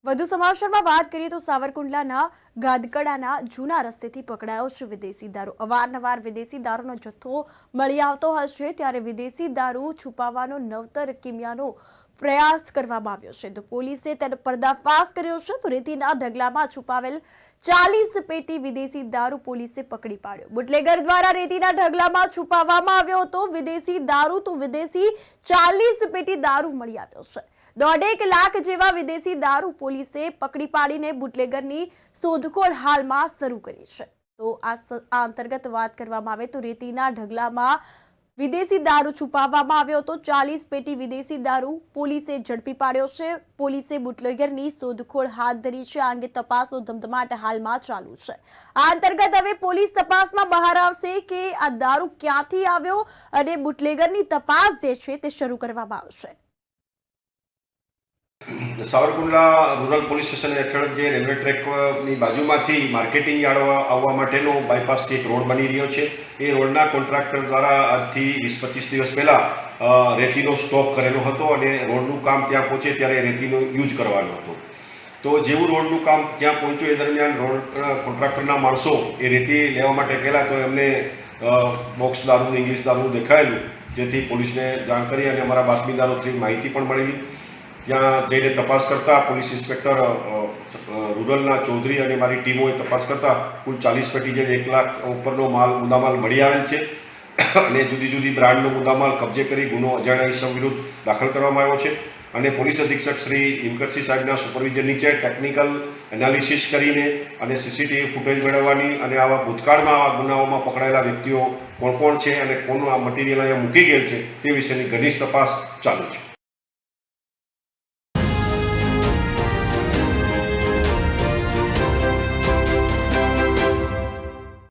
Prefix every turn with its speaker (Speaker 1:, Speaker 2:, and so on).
Speaker 1: વધુ સમાચારમાં વાત કરીએ તો સાવરકુંડલાના ગાદકડાના જૂના રસ્તેથી પકડાયો છે વિદેશી દારૂ। અવારનવાર વિદેશી દારૂનો જથ્થો મળી આવતો હશે ત્યારે વિદેશી દારૂ છુપાવવાનો નવતર કિમિયાનો પ્રયાસ કરવામાં આવ્યો છે। તો પોલીસે તેનો પર્દાફાશ કર્યો છે। તો રેતીના ઢગલામાં છુપાવેલ 40 પેટી વિદેશી દારૂ પોલીસે પકડી પાડ્યો। બુટલેગર દ્વારા રેતીના ઢગલામાં છુપાવવામાં આવ્યો હતો વિદેશી દારૂ। તો વિદેશી 40 પેટી દારૂ મળી આવ્યો છે। 1.5 લાખ જેવા વિદેશી દારૂ પોલીસે પકડી પાડીને બુટલેગરની શોધખોળ હાલમાં શરૂ કરી છે। તો આ અંતર્ગત વાત કરવામાં આવે તો રેતીના ઢગલામાં વિદેશી દારૂ છુપાવવામાં આવ્યો હતો। 40 પેટી વિદેશી દારૂ પોલીસે ઝડપી પાડ્યો છે। પોલીસે બુટલેગરની શોધખોળ હાથ ધરી છે। આ અંગે તપાસનો ધમધમાટ હાલમાં ચાલુ છે। આ અંતર્ગત હવે પોલીસ તપાસમાં બહાર આવશે કે આ દારૂ ક્યાંથી આવ્યો અને બુટલેગરની તપાસ જે છે તે શરૂ કરવામાં આવશે।
Speaker 2: સાવરકુંડલા રૂરલ પોલીસ સ્ટેશન હેઠળ જે રેલવે ટ્રેકની બાજુમાંથી માર્કેટિંગ યાર્ડ આવવા માટેનો બાયપાસથી એક રોડ બની રહ્યો છે। એ રોડના કોન્ટ્રાક્ટર દ્વારા આજથી 20-25 દિવસ પહેલાં રેતીનો સ્ટોક કરેલો હતો અને રોડનું કામ ત્યાં પહોંચે ત્યારે રેતીનો યુઝ કરવાનો હતો। તો જેવું રોડનું કામ ત્યાં પહોંચ્યું એ દરમિયાન રોડ કોન્ટ્રાક્ટરના માણસો એ રેતી લેવા માટે ગયેલા તો એમને બોક્સ દારૂનું ઇંગ્લિશ દારૂ દેખાયેલું, જેથી પોલીસને જાણ કરી અને અમારા બાતમીદારોથી માહિતી પણ મળેલી। ત્યાં જઈને તપાસ કરતા પોલીસ ઇન્સ્પેક્ટર રૂરલના ચૌધરી અને મારી ટીમોએ તપાસ કરતા કુલ 40 પેટી જે 1 લાખ ઉપરનો મુદ્દામાલ મળી આવેલ છે અને જુદી જુદી બ્રાન્ડનો મુદ્દામાલ કબજે કરી ગુનો અજાણ્યા ઇસમ વિરુદ્ધ દાખલ કરવામાં આવ્યો છે। અને પોલીસ અધિક્ષક શ્રી હિમકરસિંહ સાહેબના સુપરવિઝન નીચે ટેકનિકલ એનાલિસિસ કરીને અને સીસીટીવી ફૂટેજ મેળવવાની અને આવા ભૂતકાળમાં આવા ગુનાઓમાં પકડાયેલા વ્યક્તિઓ કોણ કોણ છે અને કોનું આ મટીરિયલ અહીંયા મૂકી ગયેલ છે તે વિશેની ઘનિષ્ઠ તપાસ ચાલુ છે।